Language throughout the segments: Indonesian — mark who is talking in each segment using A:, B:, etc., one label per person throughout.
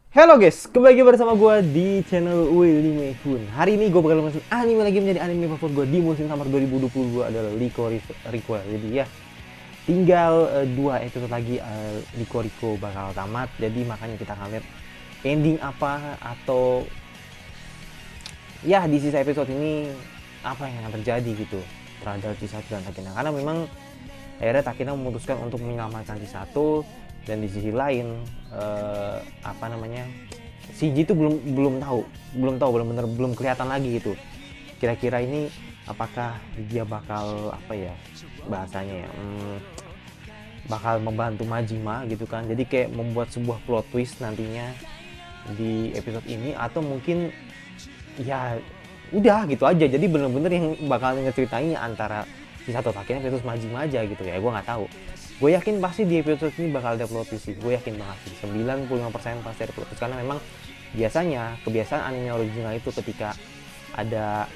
A: Halo guys, kembali lagi bersama gue di channel Willy Mehun. Hari ini gue bakal ngebahas anime lagi menjadi anime favorit gue di musim summer 2022 adalah Licorice Recoil. Jadi ya, tinggal 2 episode lagi Licorice bakal tamat. Jadi makanya kita akan lihat ending apa atau ya di sisa episode ini apa yang akan terjadi gitu terhadap Chisato dan Takina. Karena memang akhirnya Takina memutuskan untuk menyelamatkan Chisato, dan di sisi lain apa namanya, CG itu belum tahu benar-benar belum kelihatan lagi gitu. Kira-kira ini apakah dia bakal apa ya bahasanya ya, bakal membantu Majima gitu kan, jadi kayak membuat sebuah plot twist nantinya di episode ini, atau mungkin ya udah gitu aja, jadi bener-bener yang bakal ngeceritainnya antara Chisato Takina versus Majima aja gitu ya. Gue nggak tahu, gue yakin pasti di episode ini bakal ada plot twist sih, gue yakin banget sih, 95% pasti ada plot twist, karena memang biasanya kebiasaan anime original itu ketika ada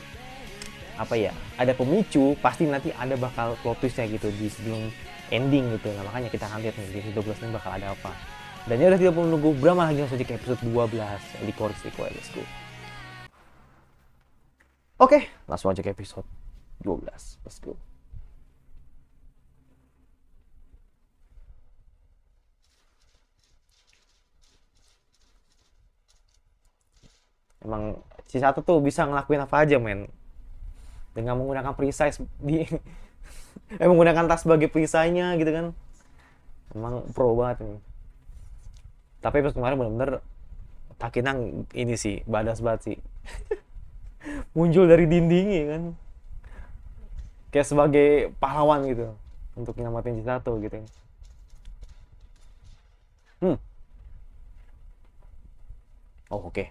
A: apa ya, ada pemicu pasti nanti ada bakal plot twistnya gitu di sebelum ending gitu. Nah makanya kita akan lihat nih di episode 12 ini bakal ada apa. Dan ya udah tidak perlu nunggu berapa lagi, langsung ke episode 12 di Licorice Recoil. Let's go. Oke, langsung aja ke episode 12. Let's go. Emang si satu tuh bisa ngelakuin apa aja men, dengan menggunakan perisai di menggunakan tas sebagai perisainya gitu kan. Emang pro banget nih. Tapi pas kemarin bener-bener Takina ini sih badas banget sih, muncul dari dindingnya kan, kayak sebagai pahlawan gitu untuk nyelamatin Chisato gitu. Hmm. Oh oke. Okay.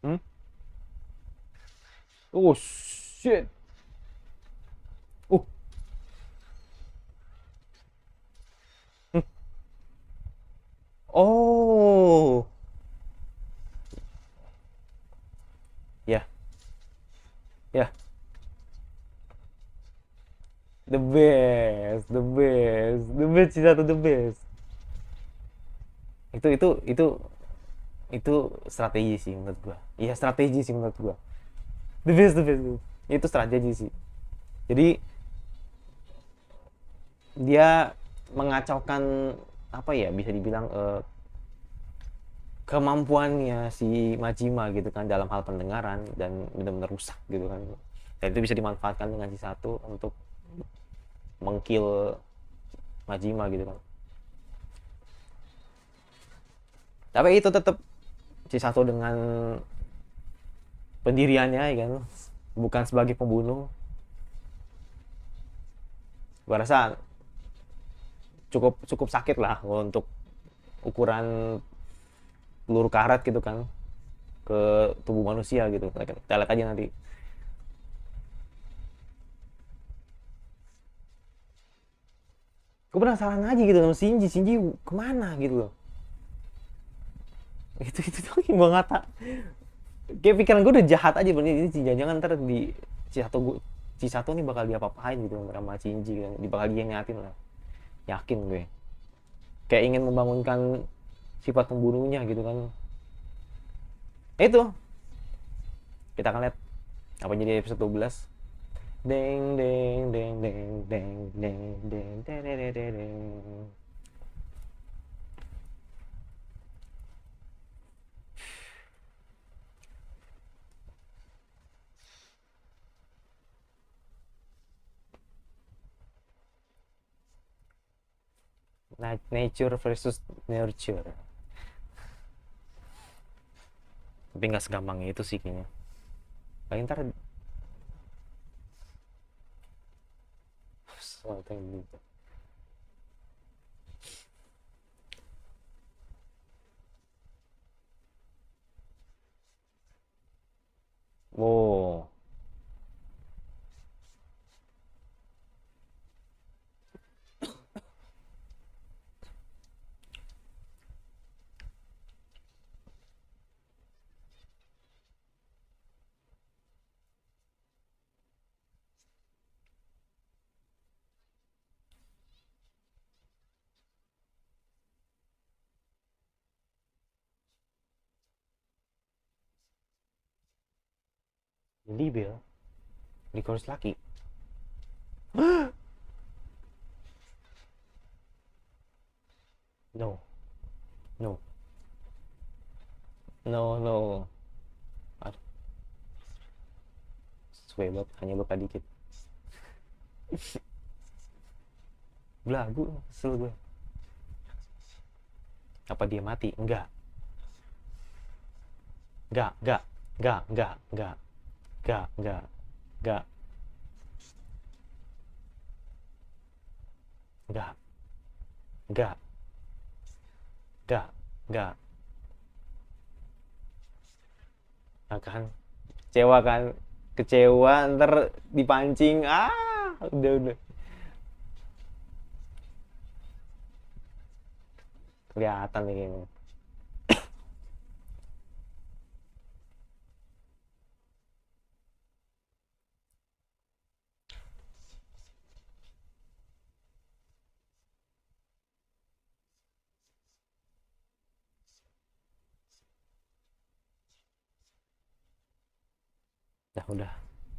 A: Hmm. Oh shit. Uh. Hmm. Oh. Ya. Yeah. Ya. Yeah. The best Chisato, the best. Itu strategi sih menurut gua. Iya strategi sih menurut gua. The best. Itu strategi sih. Jadi dia mengacaukan apa ya, bisa dibilang kemampuannya si Majima gitu kan dalam hal pendengaran, dan benar-benar rusak gitu kan. Dan itu bisa dimanfaatkan dengan si satu untuk mengkill Majima gitu kan. Tapi itu tetap si satu dengan pendiriannya ya kan, bukan sebagai pembunuh. Gua rasa cukup cukup sakit lah untuk ukuran peluru karet gitu kan ke tubuh manusia gitu. Kita lihat aja nanti. Gue penasaran aja gitu sama Shinji kemana gitu loh. Itu tuh yang gue ngata, kayak pikiran gue udah jahat aja bener, ini jangan-jangan ntar di Cisato nih bakal diapa-apain gitu sama Shinji gitu, bakal dia nyatin lah, yakin gue, kayak ingin membangunkan sifat pembunuhnya gitu kan. Itu kita akan lihat apa jadi episode 12. Deng deng deng deng deng deng deng deng deng deng deng. Nature versus nurture, tapi nggak segampang itu sih kayaknya. Paling ntar sesuatu yang gitu. Wow. Libel, Licorice laki. No, no, no, no. Aduh, sesuai banget, hanya luka dikit. Belagu, kesel gue. Apa dia mati? Enggak, enggak, enggak, enggak, enggak, enggak, enggak, enggak, enggak, enggak, enggak, enggak, enggak. Akan kecewa kan? Kecewa, ntar dipancing. Udah. Kelihatan nih kayaknya.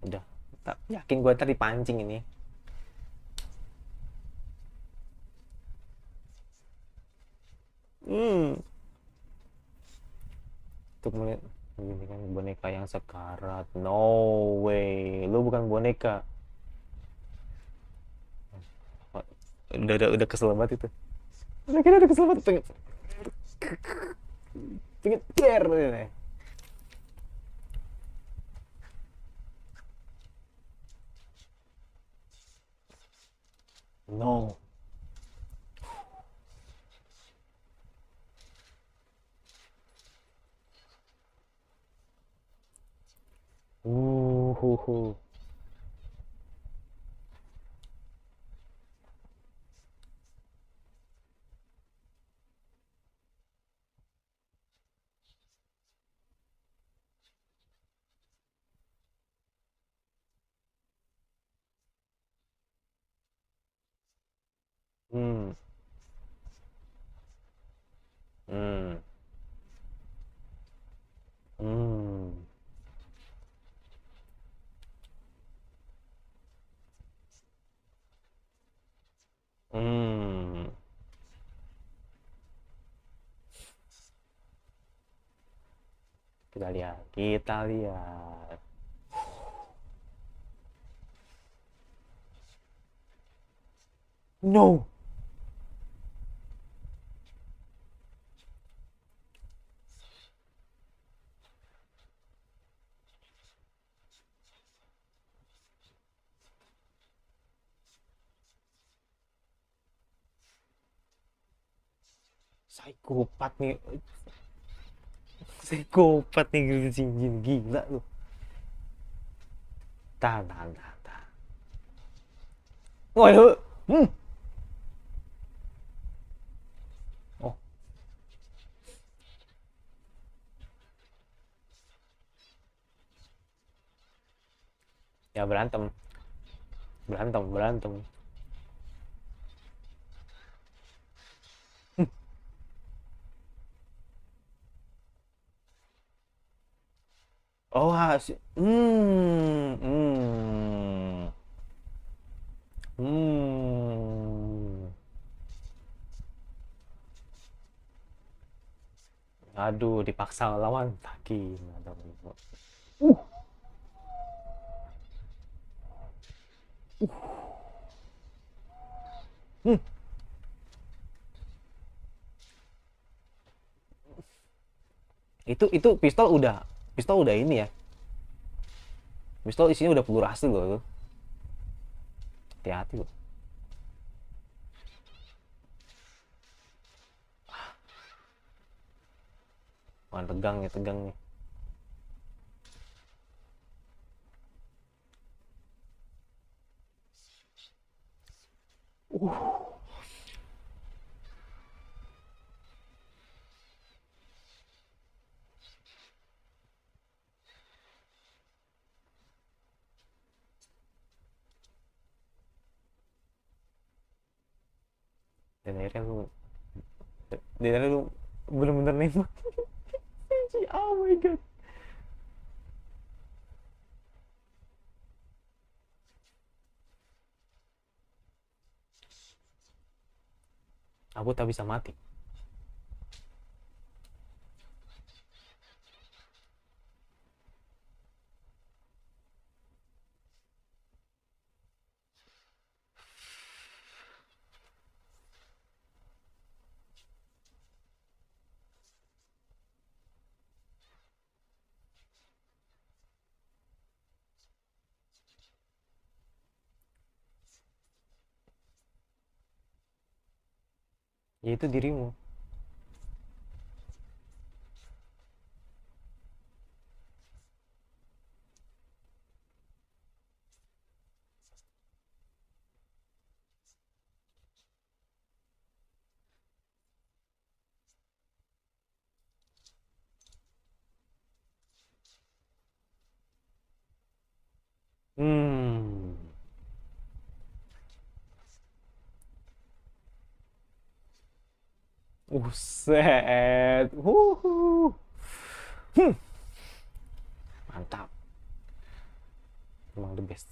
A: Udah. Tak yakin gue tadi pancing ini. Hmm. Untuk melihat ini kan boneka yang sekarat. No way. Lu bukan boneka. Udah kesel banget itu. Udah kesel banget pengen care ini. No. Hu hu. Hmm. Hmm. Hmm. Hmm. Kita lihat. No. Psikopat nih. Psikopat nih gila lu. Tahan. Woi. Hmm. Oh, ya berantem. Berantem. Oh, hasil. Hmm. Aduh, dipaksa lawan Taki. Uh, hmm. Itu pistol udah ini ya. Pistol isinya udah peluru asli loh. Hati-hati loh. Wah, tegang nih. Dan akhirnya lu bener-bener nembak. Oh my god. Aku tak bisa mati. Yaitu dirimu. Hmm. Buset. Huhu. Hmm. Mantap. Emang the best.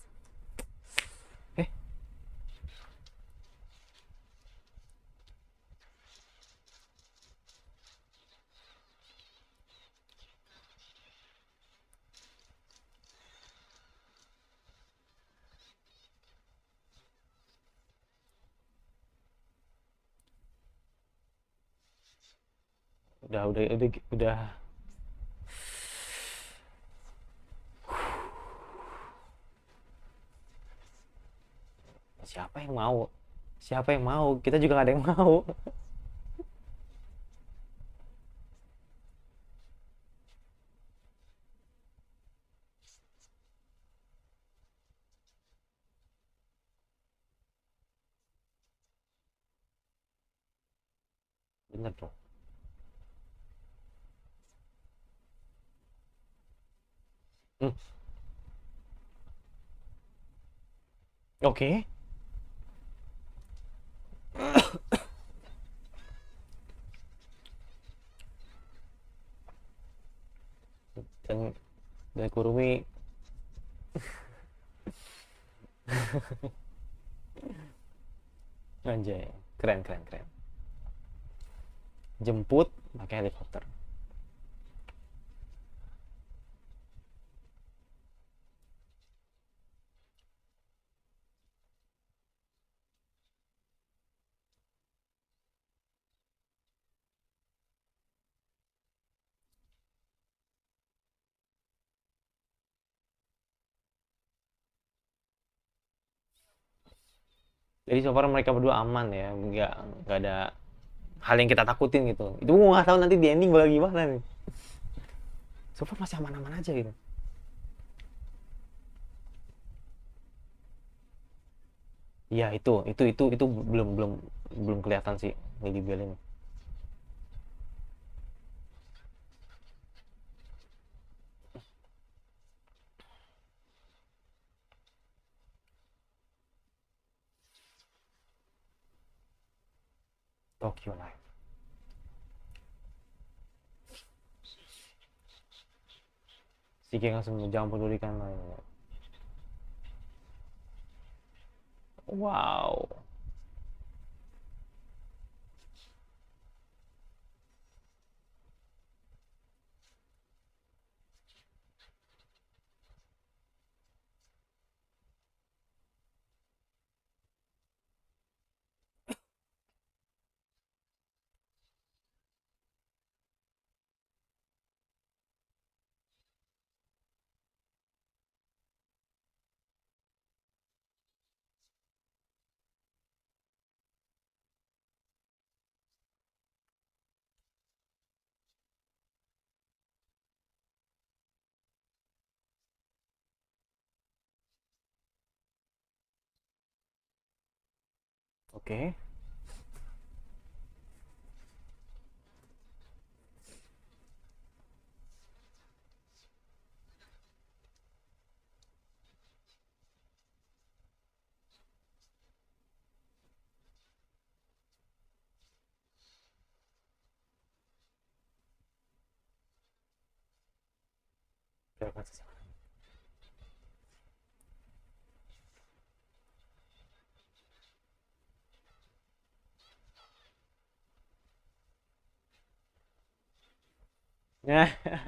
A: Eh, udah. Siapa yang mau? Siapa yang mau? Kita juga gak ada yang mau. Bener dong. Hmm. Oke. Dan dan Kurumi anjay. Keren keren keren. Jemput pakai helikopter. Jadi so far mereka berdua aman ya, nggak ada hal yang kita takutin gitu. Itu gue nggak tahu nanti di ending bakal gimana nih. So far masih aman-aman aja gitu. Iya itu belum belum belum kelihatan sih Lily Bell ini. Tokyo Life. Si King langsung jangan pedulikan main. Wow. Oke.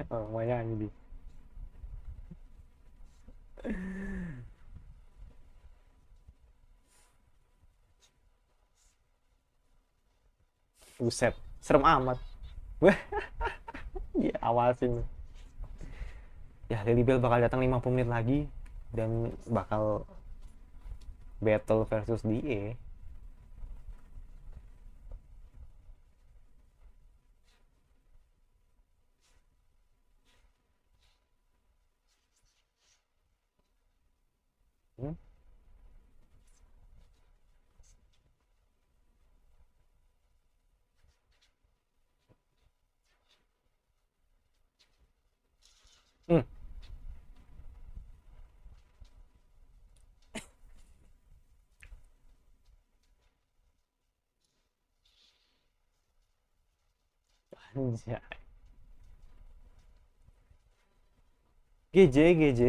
A: Oh, mau nyanyi di. Buset, serem amat. Wah, ya awasin. Ya, Lily Bell bakal datang 50 menit lagi dan bakal battle versus dia. Hmm? Hmm. Anjay. GJ, GJ.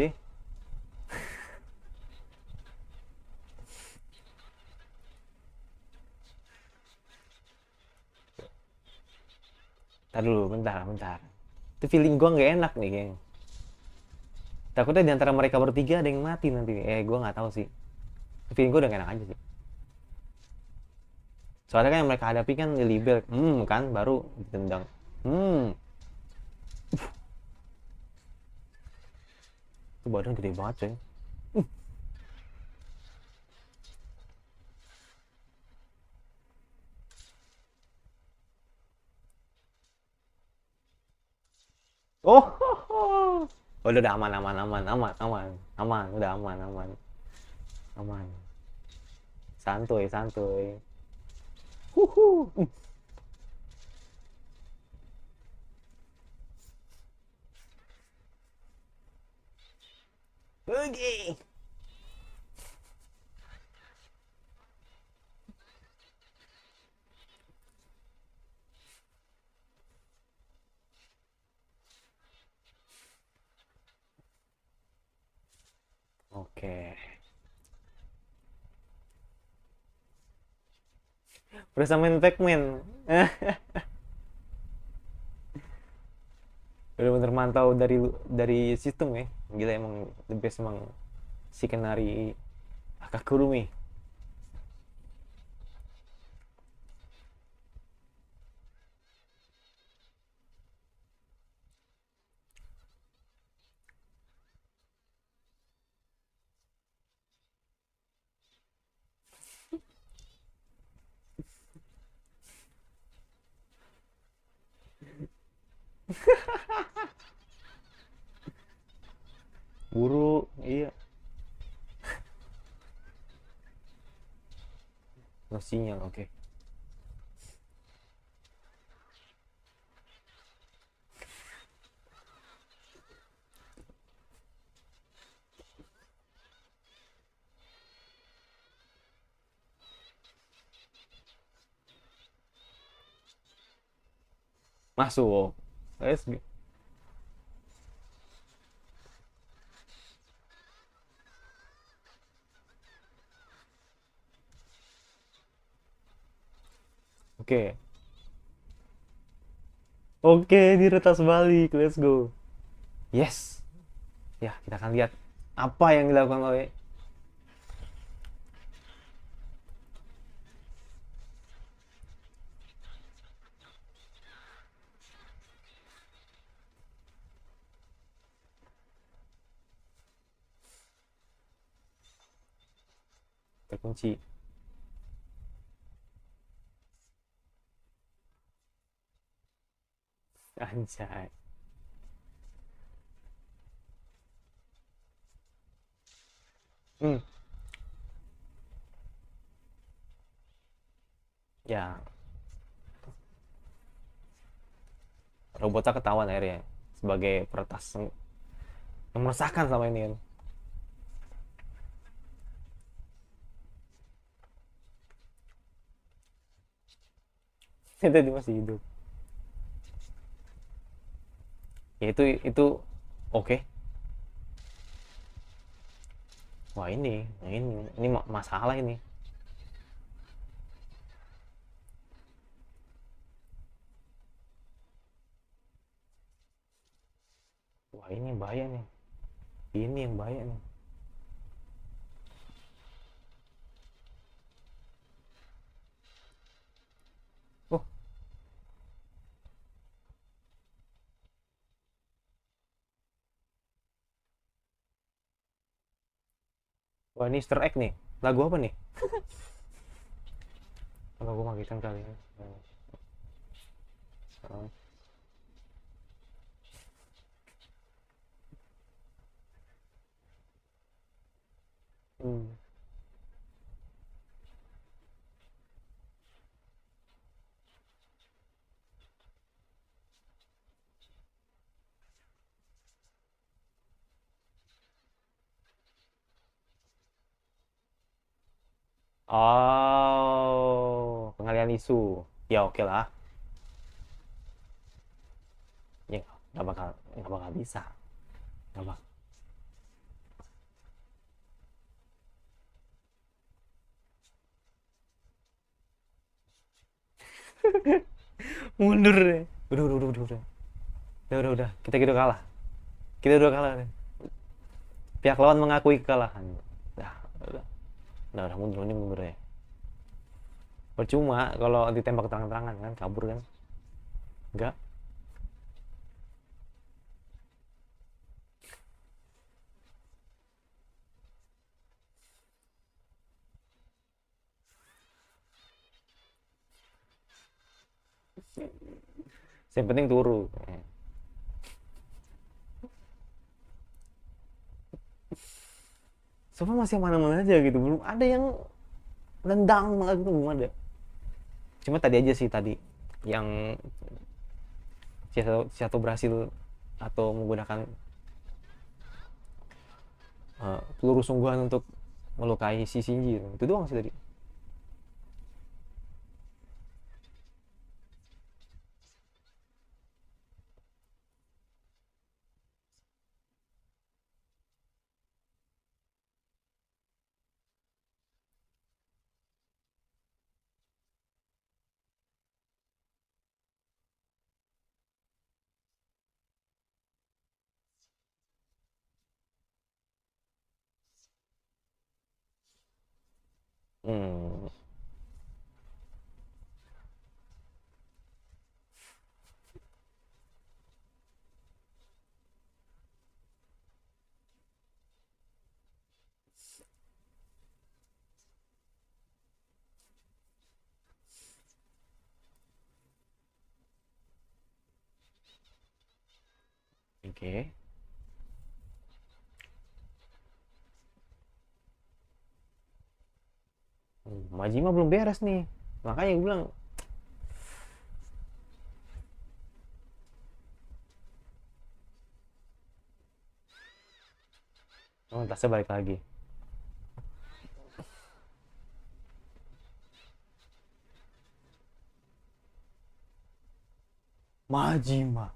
A: Ntar dulu, bentar, bentar. Itu feeling gua nggak enak nih, geng. Takutnya di antara mereka bertiga ada yang mati nanti. Gua nggak tahu sih. Feeling gua udah gak enak aja sih. Soalnya kan yang mereka hadapi kan Lily Bell. Kan baru ditendang. Hmm, itu badan gede banget, coy. Oh, udah aman, aman, aman, aman, aman, aman, udah aman, aman, aman. Santuy, santuy. Huhu. Oke. Oke. Berasa main Pac-Man. Bener-bener mantau dari sistem ya. Gila emang the best emang si Kenari Akakurumi. Buru, iya. No sinyal, oke. Masuk. Let's go. Oke. Oke, diretas balik. Let's go. Yes. Ya, kita akan lihat apa yang dilakukan oleh terkunci. Anjay. Hmm. Ya, robotnya ketahuan akhirnya sebagai peretas yang meresahkan sama ini kan. Itu dia masih hidup. Ya itu oke. Wah ini masalah ini. Wah, ini yang bahaya nih. Ini yang bahaya nih. Oh, wah ini Easter egg nih. Lagu apa nih? Kalau gue matikan kali ini. Hmm. Oh, pengalian isu. Ya oke lah. Ya nggak bakal bisa. Nggak bakal. Mundur deh. Udah. Udah. Kita kalah. Kita udah kalah. Pihak lawan mengakui kekalahan. Dah, udah. Udah mundur ini mundur ya. Percuma kalau ditembak terang-terangan kan kabur kan. Enggak. Yang penting turu. Sofa masih mana-mana aja gitu. Belum ada yang nendang banget gitu belum ada. Cuma tadi aja sih tadi yang si satu berhasil atau menggunakan peluru sungguhan untuk melukai si Shinji itu doang sih tadi. Hmm, oke. Okay. Majima belum beres nih. Makanya gue bilang, oh, tasnya balik lagi. Majima.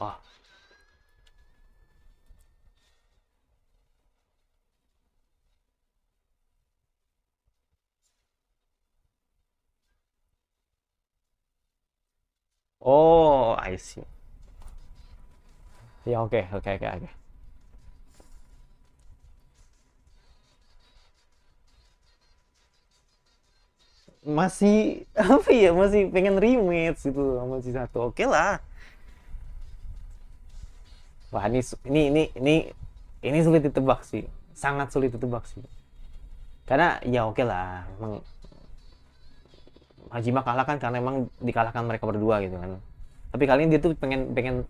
A: Wah. Oh, I see. Ya oke. Masih apa ya? Masih pengen rematch gitu sama si satu. Oke lah. Wah, ini sulit ditebak sih. Sangat sulit ditebak sih. Karena ya oke lah. Emang Hajime kalah kan karena emang dikalahkan mereka berdua gitu kan. Tapi kali ini dia tuh pengen pengen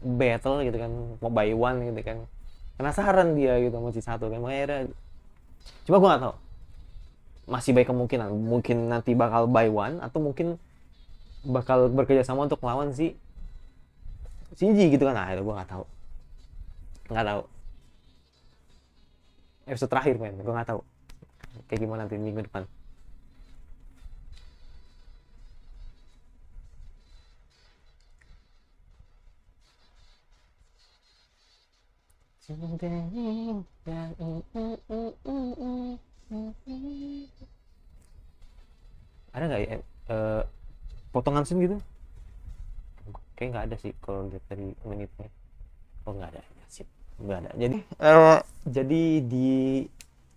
A: battle gitu kan, mau by one gitu kan. Penasaran dia gitu sama si satu kan. Makanya cuma gue gak tahu. Masih baik kemungkinan mungkin nanti bakal by one atau mungkin bakal bekerja sama untuk melawan si Shinji gitu kan. Nah, itu gue nggak tahu episode terakhir men, gue nggak tahu kayak gimana nanti minggu depan. Ada nggak ya potongan scene gitu? Kayak nggak ada sih kalau lihat dari menitnya. Oh nggak ada, sip, nggak ada. Jadi di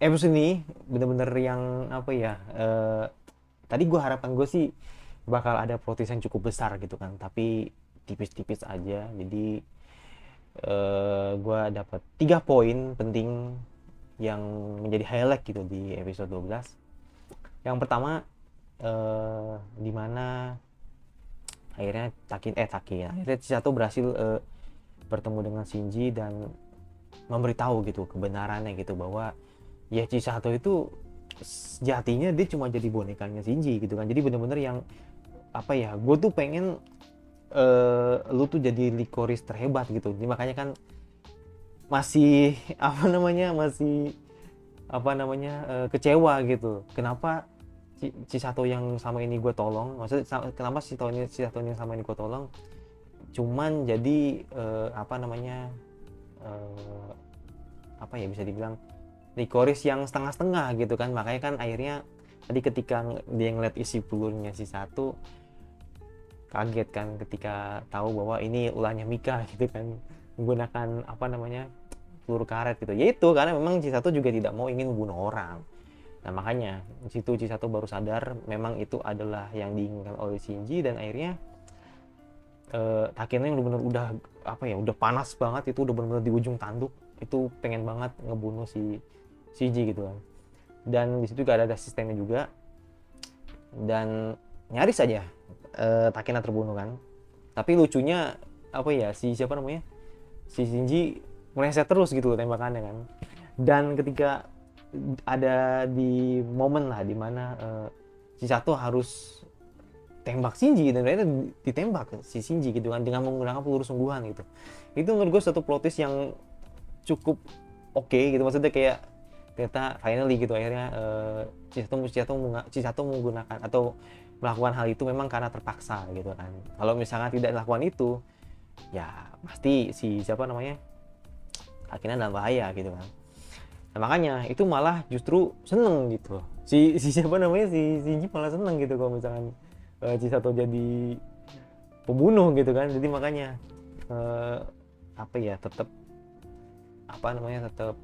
A: episode ini bener-bener yang apa ya? Tadi gue harapan gue sih bakal ada plot twist yang cukup besar gitu kan, tapi tipis-tipis aja. Jadi gue dapat 3 poin penting yang menjadi highlight gitu di episode 12. Yang pertama, dimana akhirnya akhirnya Chisato berhasil bertemu dengan Shinji dan memberitahu gitu kebenarannya gitu, bahwa ya Chisato itu sejatinya dia cuma jadi bonekanya Shinji gitu kan. Jadi bener-bener yang apa ya, gue tuh pengen lu tuh jadi Licorice terhebat gitu. Jadi makanya kan masih kecewa gitu. Kenapa Chisato yang sama ini gue tolong, maksudnya kenapa Chisato yang sama ini gue tolong cuman jadi apa ya, bisa dibilang Licorice yang setengah-setengah gitu kan. Makanya kan akhirnya tadi ketika dia ngeliat isi pelurunya Chisato, kaget kan ketika tahu bahwa ini ulahnya Mika gitu kan, menggunakan peluru karet gitu. Yaitu karena memang Chisato juga tidak mau ingin membunuh orang. Nah makanya di situ Chisato baru sadar memang itu adalah yang diinginkan oleh Shinji, dan akhirnya Takeno yang benar-benar udah panas banget, itu udah benar-benar di ujung tanduk, itu pengen banget ngebunuh si Shinji gitu kan. Dan di situ juga ada sistemnya juga, dan nyaris saja Takena terbunuh kan. Tapi lucunya si Shinji meleset terus gitu tembakannya kan. Dan ketika ada di momen lah dimana Chisato harus tembak Shinji, dan ternyata ditembak si Shinji gitu kan dengan menggunakan peluru sungguhan gitu. Itu menurut gue satu plot twist yang cukup oke gitu, maksudnya kayak ternyata finally gitu akhirnya Chisato menggunakan atau melakukan hal itu memang karena terpaksa gitu kan. Kalau misalkan tidak dilakukan itu, ya pasti si Takena dalam bahaya gitu kan. Nah, makanya itu malah justru seneng gitu. Si Shinji malah seneng gitu kalau misalkan Chisato jadi pembunuh gitu kan. Jadi makanya tetap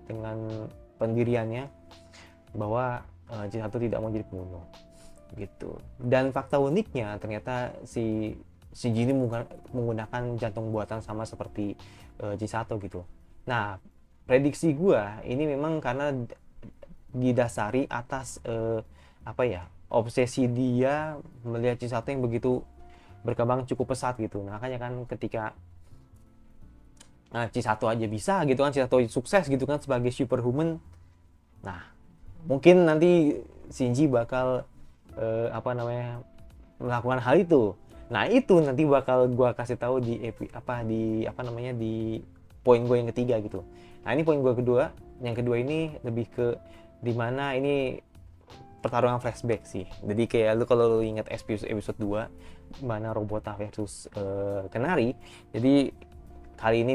A: dengan pendiriannya bahwa Chisato tidak mau jadi pembunuh gitu. Dan fakta uniknya ternyata si Shinji ini menggunakan jantung buatan sama seperti Chisato gitu. Nah, prediksi gua ini memang karena didasari atas obsesi dia melihat Chisato yang begitu berkembang cukup pesat gitu. Nah, makanya kan ketika Chisato aja bisa gitu kan, Chisato sukses gitu kan sebagai superhuman. Nah, mungkin nanti Shinji bakal melakukan hal itu. Nah, itu nanti bakal gua kasih tahu di poin gue yang ketiga gitu. Nah, ini poin gue kedua. Yang kedua ini lebih ke dimana ini pertarungan flashback sih. Jadi kayak kalau lu ingat episode 2 mana Robota versus Kenari. Jadi kali ini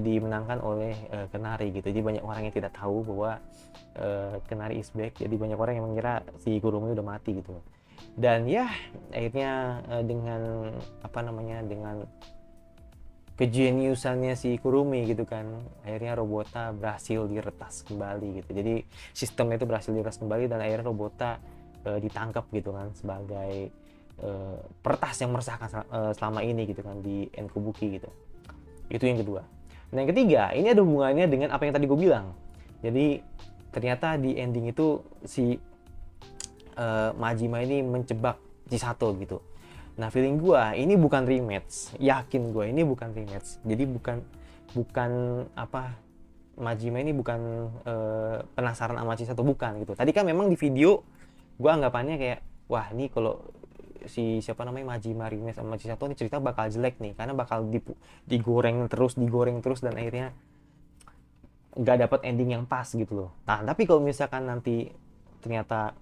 A: dimenangkan oleh Kenari gitu. Jadi banyak orang yang tidak tahu bahwa Kenari is back. Jadi banyak orang yang mengira si Kurumi udah mati gitu. Dan ya akhirnya dengan dengan kejeniusannya si Kurumi gitu kan, akhirnya Robota berhasil diretas kembali gitu. Jadi sistemnya itu berhasil diretas kembali, dan akhirnya Robota ditangkap gitu kan sebagai peretas yang meresahkan selama ini gitu kan di Enkobuki gitu. Itu yang kedua. Nah, yang ketiga ini ada hubungannya dengan apa yang tadi gue bilang. Jadi ternyata di ending itu si Majima ini menjebak Chisato gitu. Nah, feeling gue ini bukan rematch, yakin gue ini bukan rematch. Jadi bukan Majima ini bukan penasaran sama Chisato, bukan gitu. Tadi kan memang di video gue anggapannya kayak, wah ini kalau si Majima rematch sama Chisato ini cerita bakal jelek nih, karena bakal digoreng terus dan akhirnya nggak dapat ending yang pas gitu loh. Nah, tapi kalau misalkan nanti ternyata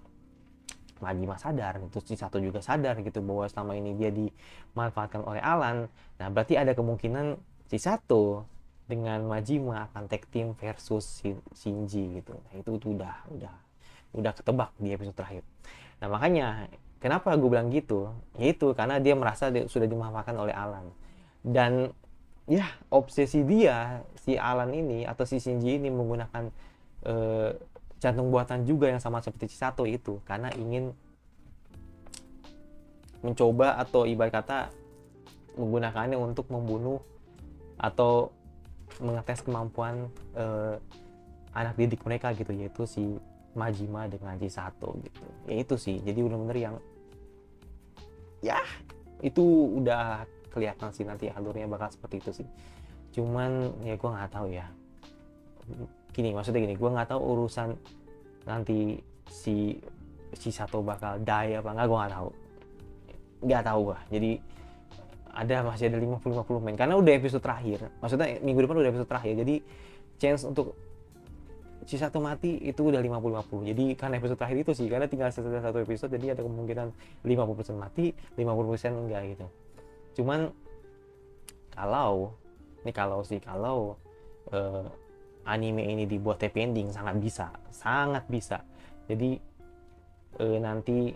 A: Majima sadar, terus Chisato juga sadar gitu bahwa selama ini dia dimanfaatkan oleh Alan. Nah, berarti ada kemungkinan Chisato dengan Majima akan tag team versus Shinji gitu. Nah, itu udah ketebak di episode terakhir. Nah, makanya Kenapa gue bilang gitu? Yaitu karena dia merasa sudah dimanfaatkan oleh Alan. Dan ya obsesi dia, si Alan ini atau si Shinji ini menggunakan jantung buatan juga yang sama seperti Chisato itu, karena ingin mencoba atau ibarat kata menggunakannya untuk membunuh atau mengetes kemampuan anak didik mereka gitu, yaitu si Majima dengan Chisato gitu. Ya itu sih, jadi benar-benar yang ya itu udah kelihatan sih nanti alurnya bakal seperti itu sih. Cuman ya gue nggak tahu ya. Maksudnya gini, gue nggak tahu urusan nanti si Chisato bakal die apa nggak, gue nggak tahu gue. Jadi masih ada 50-50 men, karena udah episode terakhir, maksudnya minggu depan udah episode terakhir, jadi chance untuk Chisato mati itu udah 50-50. Jadi karena episode terakhir itu sih, karena tinggal satu episode, jadi ada kemungkinan 50% mati, 50% enggak gitu. Cuman kalau anime ini dibuat happy ending, sangat bisa. Jadi nanti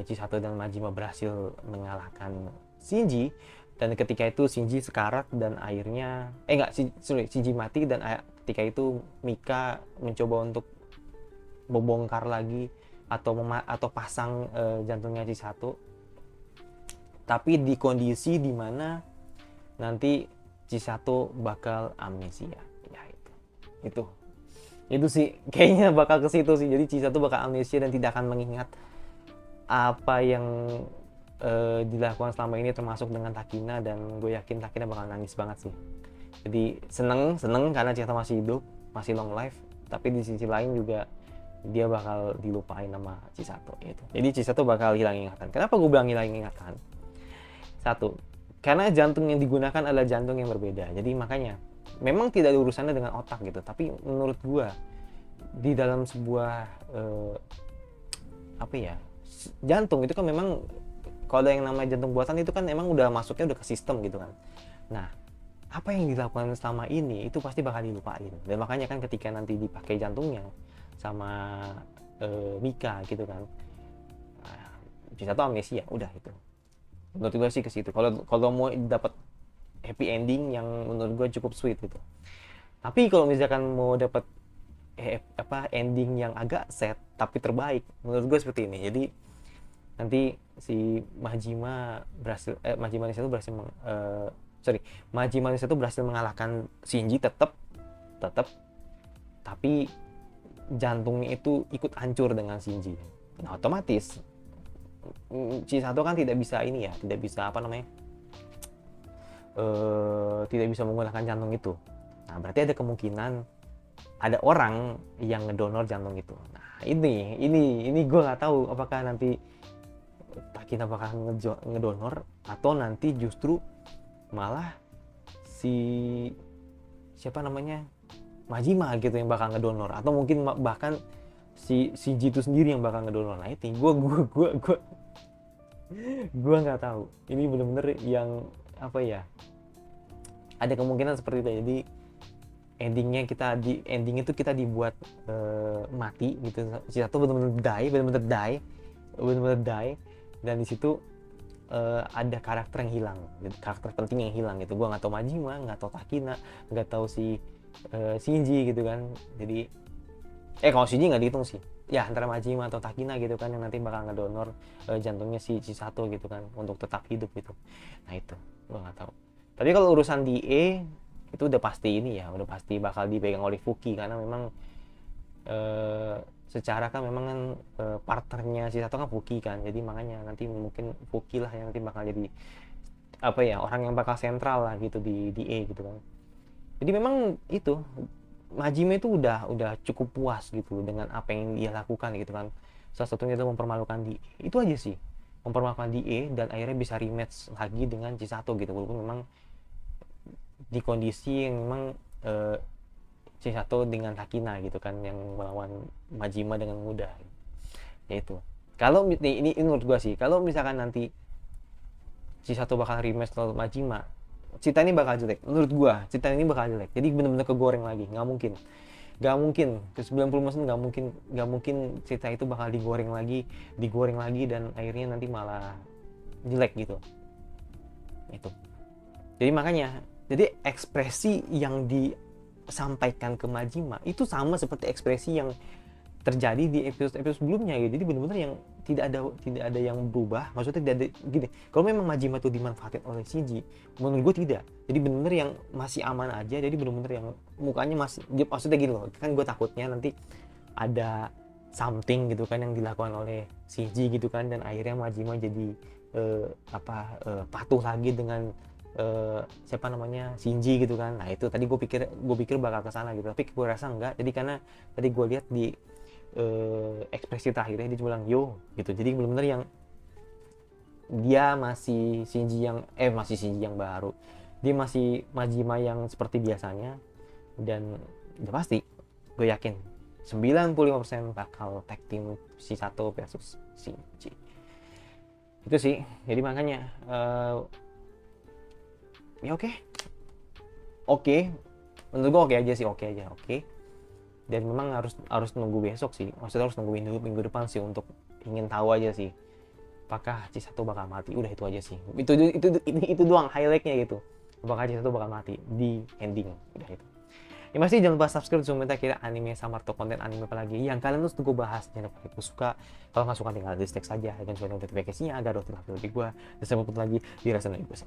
A: Chisato dan Majima berhasil mengalahkan Shinji, dan ketika itu Shinji sekarat dan akhirnya Shinji mati, dan ketika itu Mika mencoba untuk membongkar lagi atau pasang jantungnya Chisato, tapi di kondisi dimana nanti Chisato bakal amnesia. Ya itu sih kayaknya bakal ke situ sih. Jadi Chisato bakal amnesia dan tidak akan mengingat apa yang dilakukan selama ini, termasuk dengan Takina, dan gue yakin Takina bakal nangis banget sih. Jadi seneng karena Chisato masih hidup, masih long life, tapi di sisi lain juga dia bakal dilupain sama Chisato gitu. Jadi Chisato bakal hilang ingatan. Kenapa gue bilang hilang ingatan? Satu, karena jantung yang digunakan adalah jantung yang berbeda. Jadi makanya memang tidak ada urusannya dengan otak gitu, tapi menurut gue di dalam sebuah jantung itu kan memang, kalau yang namanya jantung buatan itu kan emang udah masuknya udah ke sistem gitu kan. Nah, apa yang dilakukan selama ini itu pasti bakal dilupain. Dan makanya kan ketika nanti dipakai jantungnya sama Mika gitu kan, bisa tuh amnesia, udah itu. Menurut gue sih ke situ. Kalau mau dapat happy ending yang menurut gue cukup sweet gitu. Tapi kalau misalkan mau dapat ending yang agak sad tapi terbaik, menurut gue seperti ini. Jadi nanti si Majima Nisato berhasil mengalahkan Shinji tetap, tapi jantungnya itu ikut hancur dengan Shinji. Nah, otomatis Chisato kan tidak bisa tidak bisa menggunakan jantung itu. Nah, berarti ada kemungkinan ada orang yang ngedonor jantung itu. Nah, ini gue nggak tahu apakah nanti Takina bakal ngedonor atau nanti justru malah Majima gitu yang bakal ngedonor, atau mungkin bahkan si Shinji itu sendiri yang bakal ngedonor. Nah, itu gue nggak tahu. Ini bener-bener yang ada kemungkinan seperti itu. Jadi ending itu kita dibuat mati gitu. Chisato bener-bener die, dan di situ ada karakter yang hilang, karakter penting yang hilang gitu. Gue nggak tahu Majima, nggak tahu Takina, nggak tahu si Shinji gitu kan. Jadi kalau Shinji nggak dihitung sih, ya antara Majima atau Takina gitu kan, yang nanti bakal ngedonor jantungnya si Chisato gitu kan, untuk tetap hidup gitu. Nah, itu gue nggak tahu. Tapi kalau urusan DA itu udah pasti udah pasti bakal dipegang oleh Fuki, karena memang secara kan memang kan partnernya Chisato kan Fuki kan. Jadi makanya nanti mungkin Fuki lah yang nanti bakal jadi orang yang bakal sentral lah gitu di DA gitu kan. Jadi memang itu Majima itu udah cukup puas gitu dengan apa yang dia lakukan gitu kan. Salah satunya itu mempermalukan DA. Itu aja sih. Mempermalukan DA dan akhirnya bisa rematch lagi dengan Chisato gitu, walaupun memang di kondisi yang memang Chisato dengan Takina gitu kan, yang melawan Majima dengan mudah. Yaitu kalau ini menurut gua sih, kalau misalkan nanti Chisato bakal rematch lawan Majima, cerita ini bakal jelek. Menurut gua cerita ini bakal jelek, jadi benar-benar kegoreng lagi, nggak mungkin. Gak mungkin, 90% gak mungkin cerita itu bakal digoreng lagi dan akhirnya nanti malah jelek gitu. Itu. Jadi makanya, jadi ekspresi yang disampaikan ke Majima itu sama seperti ekspresi yang terjadi di episode sebelumnya gitu. Jadi benar-benar yang tidak ada yang berubah. Maksudnya tidak ada gini. Kalau memang Majima itu dimanfaatkan oleh Shinji, menurut gue tidak. Jadi benar-benar yang masih aman aja. Jadi benar-benar yang mukanya masih, maksudnya gini loh. Kan gue takutnya nanti ada something gitu kan yang dilakukan oleh Shinji gitu kan, dan akhirnya Majima jadi patuh lagi dengan siapa namanya Shinji gitu kan. Nah itu tadi gue pikir bakal kesana gitu, tapi gue rasa enggak. Jadi karena tadi gue lihat di ekspresi terakhirnya dia bilang yo gitu. Jadi benar-benar yang dia masih Shinji yang baru, dia masih Majima yang seperti biasanya, dan udah pasti gue yakin 95% bakal tag team si Sato versus Shinji. Itu sih, jadi makanya ya oke, menurut gue oke aja sih, oke. Dan memang harus nunggu besok sih, maksudnya harus nungguin dulu minggu depan sih untuk ingin tahu aja sih apakah Chisato bakal mati. Udah itu aja sih, itu doang highlightnya gitu, apakah Chisato bakal mati di ending. Udah itu ya. Masih jangan lupa subscribe, minta kira anime sama atau konten anime apa lagi yang kalian harus tunggu bahas. Jangan lupa like, suka, kalau nggak suka tinggal dislike saja, dan coba notifikasinya agar notifikasi dari gue dan sampai ketemu lagi di rasa gue.